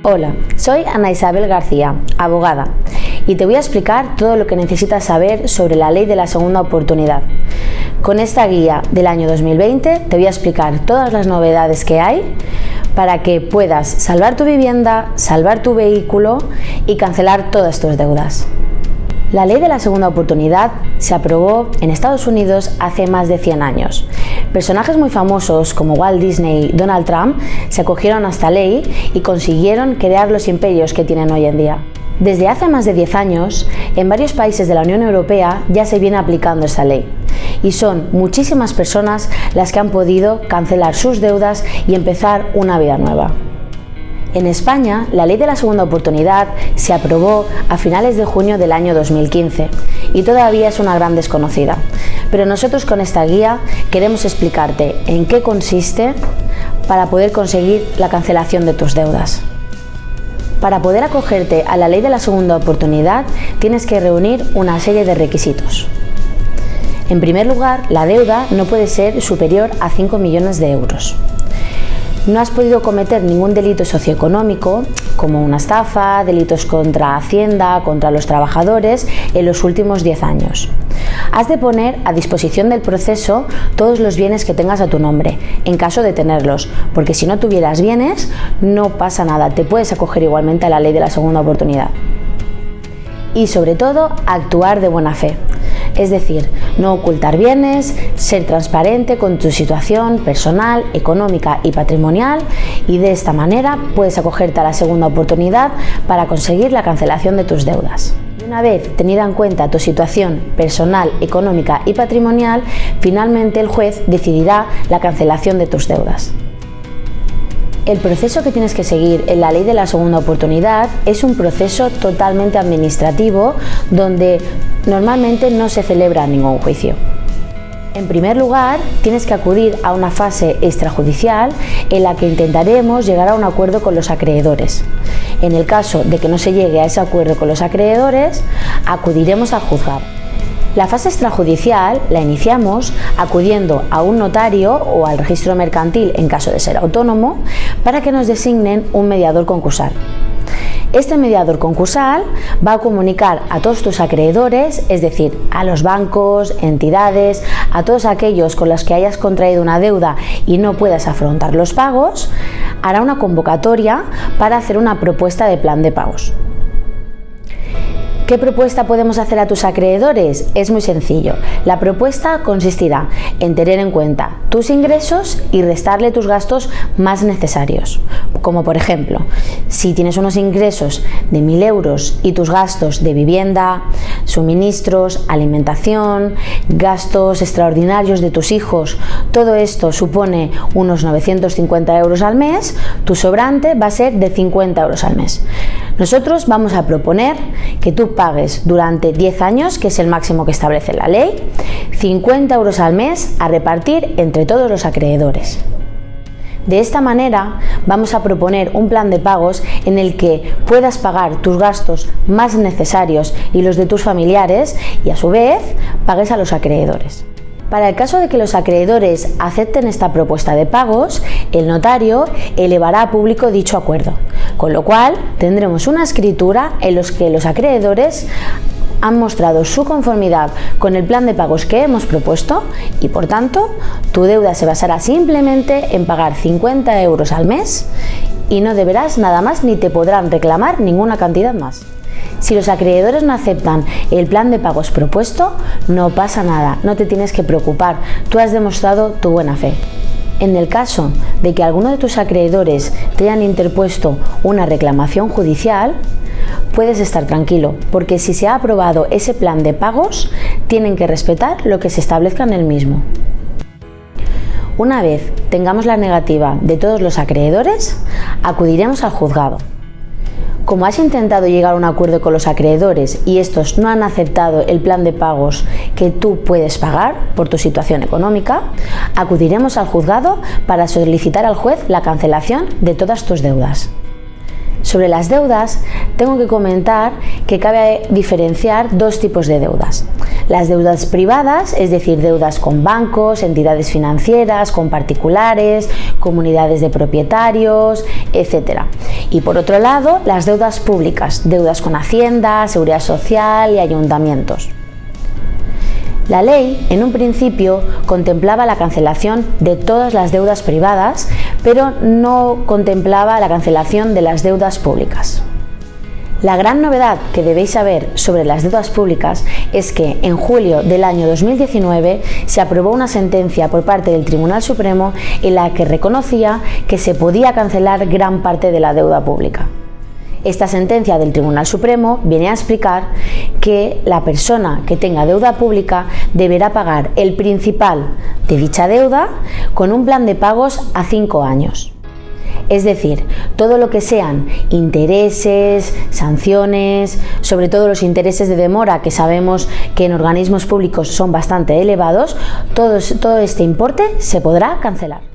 Hola, soy Ana Isabel García, abogada, y te voy a explicar todo lo que necesitas saber sobre la ley de la segunda oportunidad. Con esta guía del año 2020 te voy a explicar todas las novedades que hay para que puedas salvar tu vivienda, salvar tu vehículo y cancelar todas tus deudas. La ley de la segunda oportunidad se aprobó en Estados Unidos hace más de 100 años. Personajes muy famosos como Walt Disney y Donald Trump se acogieron a esta ley y consiguieron crear los imperios que tienen hoy en día. Desde hace más de 10 años, en varios países de la Unión Europea ya se viene aplicando esta ley. Y son muchísimas personas las que han podido cancelar sus deudas y empezar una vida nueva. En España, la ley de la segunda oportunidad se aprobó a finales de junio del año 2015 y todavía es una gran desconocida. Pero nosotros con esta guía queremos explicarte en qué consiste para poder conseguir la cancelación de tus deudas. Para poder acogerte a la ley de la segunda oportunidad tienes que reunir una serie de requisitos. En primer lugar, la deuda no puede ser superior a 5 millones de euros. No has podido cometer ningún delito socioeconómico, como una estafa, delitos contra Hacienda, contra los trabajadores, en los últimos 10 años. Has de poner a disposición del proceso todos los bienes que tengas a tu nombre, en caso de tenerlos, porque si no tuvieras bienes, no pasa nada, te puedes acoger igualmente a la ley de la segunda oportunidad. Y sobre todo, actuar de buena fe. Es decir, no ocultar bienes, ser transparente con tu situación personal, económica y patrimonial, y de esta manera puedes acogerte a la segunda oportunidad para conseguir la cancelación de tus deudas. Y una vez tenida en cuenta tu situación personal, económica y patrimonial, finalmente el juez decidirá la cancelación de tus deudas. El proceso que tienes que seguir en la ley de la segunda oportunidad es un proceso totalmente administrativo donde normalmente no se celebra ningún juicio. En primer lugar, tienes que acudir a una fase extrajudicial en la que intentaremos llegar a un acuerdo con los acreedores. En el caso de que no se llegue a ese acuerdo con los acreedores, acudiremos al juzgado. La fase extrajudicial la iniciamos acudiendo a un notario o al registro mercantil en caso de ser autónomo para que nos designen un mediador concursal. Este mediador concursal va a comunicar a todos tus acreedores, es decir, a los bancos, entidades, a todos aquellos con los que hayas contraído una deuda y no puedas afrontar los pagos, hará una convocatoria para hacer una propuesta de plan de pagos. ¿Qué propuesta podemos hacer a tus acreedores? Es muy sencillo. La propuesta consistirá en tener en cuenta tus ingresos y restarle tus gastos más necesarios. Como por ejemplo, si tienes unos ingresos de 1.000 euros y tus gastos de vivienda, suministros, alimentación, gastos extraordinarios de tus hijos, todo esto supone unos 950 euros al mes, tu sobrante va a ser de 50 euros al mes. Nosotros vamos a proponer que tú pagues durante 10 años, que es el máximo que establece la ley, 50 euros al mes a repartir entre todos los acreedores. De esta manera vamos a proponer un plan de pagos en el que puedas pagar tus gastos más necesarios y los de tus familiares y a su vez pagues a los acreedores. Para el caso de que los acreedores acepten esta propuesta de pagos, el notario elevará a público dicho acuerdo, con lo cual tendremos una escritura en la que los acreedores han mostrado su conformidad con el plan de pagos que hemos propuesto y, por tanto, tu deuda se basará simplemente en pagar 50 euros al mes y no deberás nada más ni te podrán reclamar ninguna cantidad más. Si los acreedores no aceptan el plan de pagos propuesto, no pasa nada, no te tienes que preocupar, tú has demostrado tu buena fe. En el caso de que alguno de tus acreedores te hayan interpuesto una reclamación judicial, puedes estar tranquilo, porque si se ha aprobado ese plan de pagos, tienen que respetar lo que se establezca en el mismo. Una vez tengamos la negativa de todos los acreedores, acudiremos al juzgado. Como has intentado llegar a un acuerdo con los acreedores y estos no han aceptado el plan de pagos que tú puedes pagar por tu situación económica, acudiremos al juzgado para solicitar al juez la cancelación de todas tus deudas. Sobre las deudas, tengo que comentar que cabe diferenciar dos tipos de deudas. Las deudas privadas, es decir, deudas con bancos, entidades financieras, con particulares, comunidades de propietarios, etc. Y por otro lado, las deudas públicas, deudas con Hacienda, Seguridad Social y ayuntamientos. La ley, en un principio, contemplaba la cancelación de todas las deudas privadas, pero no contemplaba la cancelación de las deudas públicas. La gran novedad que debéis saber sobre las deudas públicas es que en julio del año 2019 se aprobó una sentencia por parte del Tribunal Supremo en la que reconocía que se podía cancelar gran parte de la deuda pública. Esta sentencia del Tribunal Supremo viene a explicar que la persona que tenga deuda pública deberá pagar el principal de dicha deuda con un plan de pagos a 5 años. Es decir, todo lo que sean intereses, sanciones, sobre todo los intereses de demora, que sabemos que en organismos públicos son bastante elevados, todo este importe se podrá cancelar.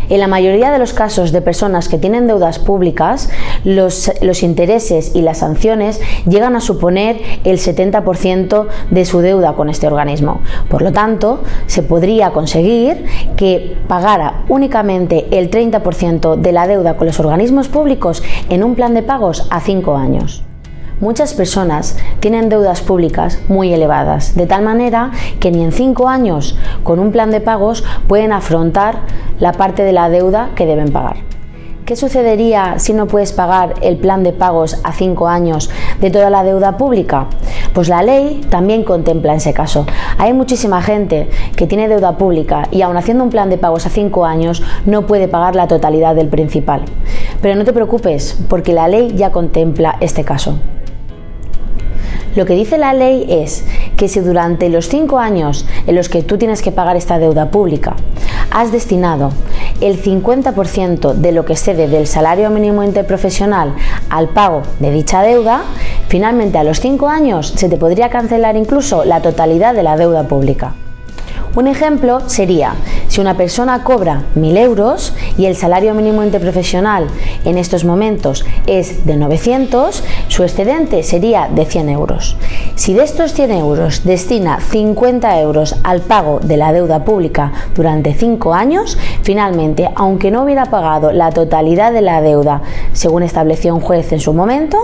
En la mayoría de los casos de personas que tienen deudas públicas, los intereses y las sanciones llegan a suponer el 70% de su deuda con este organismo. Por lo tanto, se podría conseguir que pagara únicamente el 30% de la deuda con los organismos públicos en un plan de pagos a 5 años. Muchas personas tienen deudas públicas muy elevadas, de tal manera que ni en 5 años con un plan de pagos pueden afrontar la parte de la deuda que deben pagar. ¿Qué sucedería si no puedes pagar el plan de pagos a 5 años de toda la deuda pública? Pues la ley también contempla ese caso. Hay muchísima gente que tiene deuda pública y aun haciendo un plan de pagos a 5 años no puede pagar la totalidad del principal. Pero no te preocupes, porque la ley ya contempla este caso. Lo que dice la ley es que si durante los 5 años en los que tú tienes que pagar esta deuda pública has destinado el 50% de lo que excede del salario mínimo interprofesional al pago de dicha deuda, finalmente a los 5 años se te podría cancelar incluso la totalidad de la deuda pública. Un ejemplo sería, si una persona cobra 1.000 euros y el salario mínimo interprofesional en estos momentos es de 900, su excedente sería de 100 euros. Si de estos 100 euros destina 50 euros al pago de la deuda pública durante 5 años, finalmente, aunque no hubiera pagado la totalidad de la deuda según estableció un juez en su momento,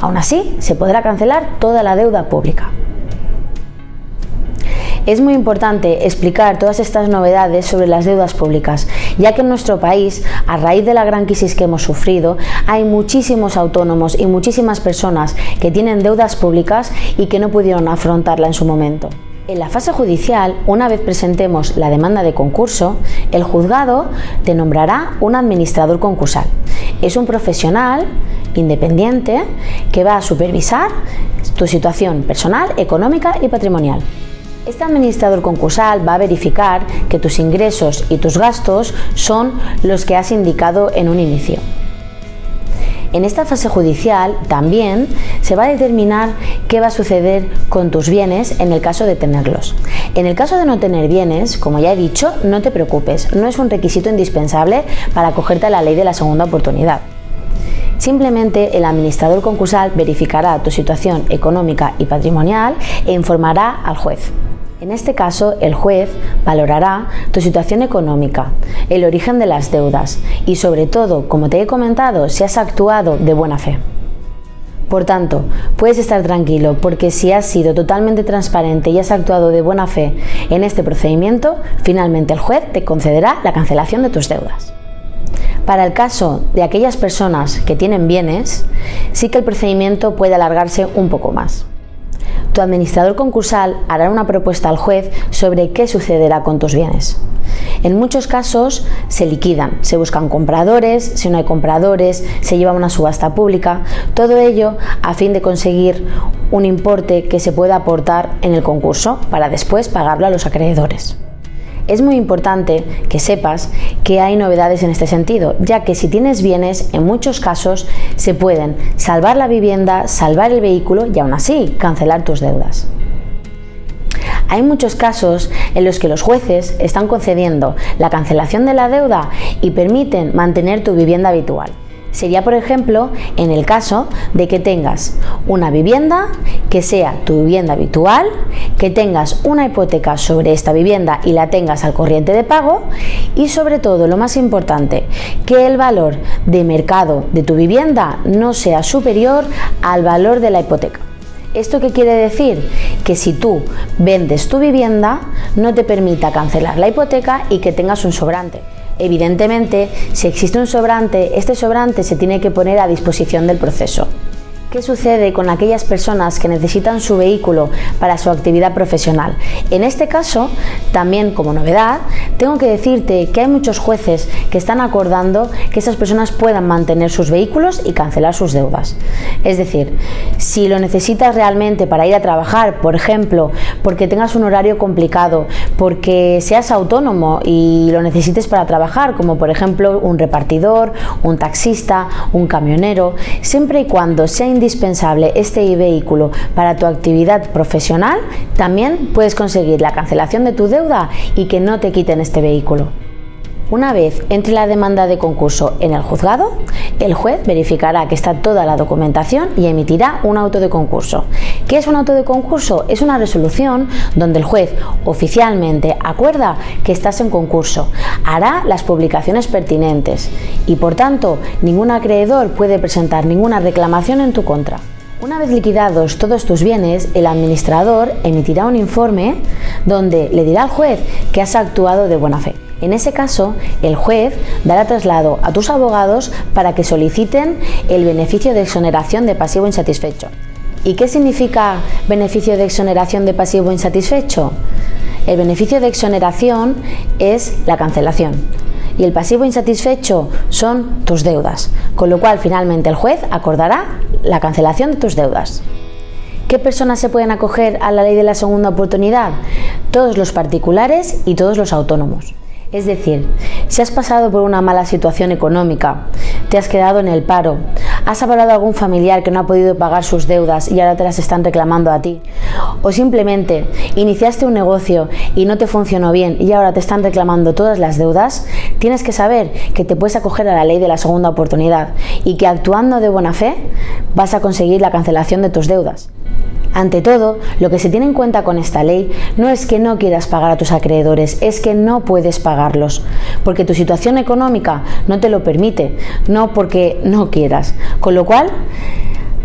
aún así se podrá cancelar toda la deuda pública. Es muy importante explicar todas estas novedades sobre las deudas públicas, ya que en nuestro país, a raíz de la gran crisis que hemos sufrido, hay muchísimos autónomos y muchísimas personas que tienen deudas públicas y que no pudieron afrontarla en su momento. En la fase judicial, una vez presentemos la demanda de concurso, el juzgado te nombrará un administrador concursal. Es un profesional independiente que va a supervisar tu situación personal, económica y patrimonial. Este administrador concursal va a verificar que tus ingresos y tus gastos son los que has indicado en un inicio. En esta fase judicial también se va a determinar qué va a suceder con tus bienes en el caso de tenerlos. En el caso de no tener bienes, como ya he dicho, no te preocupes, no es un requisito indispensable para acogerte a la ley de la segunda oportunidad. Simplemente el administrador concursal verificará tu situación económica y patrimonial e informará al juez. En este caso, el juez valorará tu situación económica, el origen de las deudas y, sobre todo, como te he comentado, si has actuado de buena fe. Por tanto, puedes estar tranquilo porque si has sido totalmente transparente y has actuado de buena fe en este procedimiento, finalmente el juez te concederá la cancelación de tus deudas. Para el caso de aquellas personas que tienen bienes, sí que el procedimiento puede alargarse un poco más. Tu administrador concursal hará una propuesta al juez sobre qué sucederá con tus bienes. En muchos casos se liquidan, se buscan compradores, si no hay compradores, se lleva a una subasta pública, todo ello a fin de conseguir un importe que se pueda aportar en el concurso para después pagarlo a los acreedores. Es muy importante que sepas que hay novedades en este sentido, ya que si tienes bienes, en muchos casos se pueden salvar la vivienda, salvar el vehículo y aún así cancelar tus deudas. Hay muchos casos en los que los jueces están concediendo la cancelación de la deuda y permiten mantener tu vivienda habitual. Sería, por ejemplo, en el caso de que tengas una vivienda que sea tu vivienda habitual, que tengas una hipoteca sobre esta vivienda y la tengas al corriente de pago y, sobre todo, lo más importante, que el valor de mercado de tu vivienda no sea superior al valor de la hipoteca. ¿Esto qué quiere decir? Que si tú vendes tu vivienda, no te permita cancelar la hipoteca y que tengas un sobrante. Evidentemente, si existe un sobrante, este sobrante se tiene que poner a disposición del proceso. ¿Qué sucede con aquellas personas que necesitan su vehículo para su actividad profesional? En este caso, también como novedad, tengo que decirte que hay muchos jueces que están acordando que esas personas puedan mantener sus vehículos y cancelar sus deudas. Es decir, si lo necesitas realmente para ir a trabajar, por ejemplo, porque tengas un horario complicado, porque seas autónomo y lo necesites para trabajar, como por ejemplo un repartidor, un taxista, un camionero, siempre y cuando sea indispensable este vehículo para tu actividad profesional, también puedes conseguir la cancelación de tu deuda y que no te quiten este vehículo. Una vez entre la demanda de concurso en el juzgado, el juez verificará que está toda la documentación y emitirá un auto de concurso. ¿Qué es un auto de concurso? Es una resolución donde el juez oficialmente acuerda que estás en concurso, hará las publicaciones pertinentes y, por tanto, ningún acreedor puede presentar ninguna reclamación en tu contra. Una vez liquidados todos tus bienes, el administrador emitirá un informe donde le dirá al juez que has actuado de buena fe. En ese caso, el juez dará traslado a tus abogados para que soliciten el beneficio de exoneración de pasivo insatisfecho. ¿Y qué significa beneficio de exoneración de pasivo insatisfecho? El beneficio de exoneración es la cancelación y el pasivo insatisfecho son tus deudas, con lo cual finalmente el juez acordará la cancelación de tus deudas. ¿Qué personas se pueden acoger a la ley de la segunda oportunidad? Todos los particulares y todos los autónomos. Es decir, si has pasado por una mala situación económica, te has quedado en el paro, has avalado a algún familiar que no ha podido pagar sus deudas y ahora te las están reclamando a ti, o simplemente iniciaste un negocio y no te funcionó bien y ahora te están reclamando todas las deudas, tienes que saber que te puedes acoger a la ley de la segunda oportunidad y que actuando de buena fe vas a conseguir la cancelación de tus deudas. Ante todo, lo que se tiene en cuenta con esta ley no es que no quieras pagar a tus acreedores, es que no puedes pagarlos, porque tu situación económica no te lo permite, no porque no quieras. Con lo cual,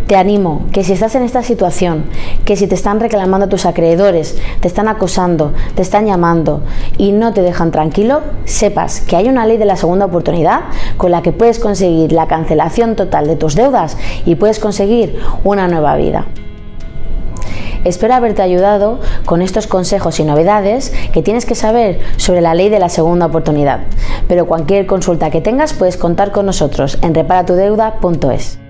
te animo que si estás en esta situación, que si te están reclamando tus acreedores, te están acosando, te están llamando y no te dejan tranquilo, sepas que hay una ley de la segunda oportunidad con la que puedes conseguir la cancelación total de tus deudas y puedes conseguir una nueva vida. Espero haberte ayudado con estos consejos y novedades que tienes que saber sobre la ley de la segunda oportunidad. Pero cualquier consulta que tengas puedes contar con nosotros en reparatudeuda.es.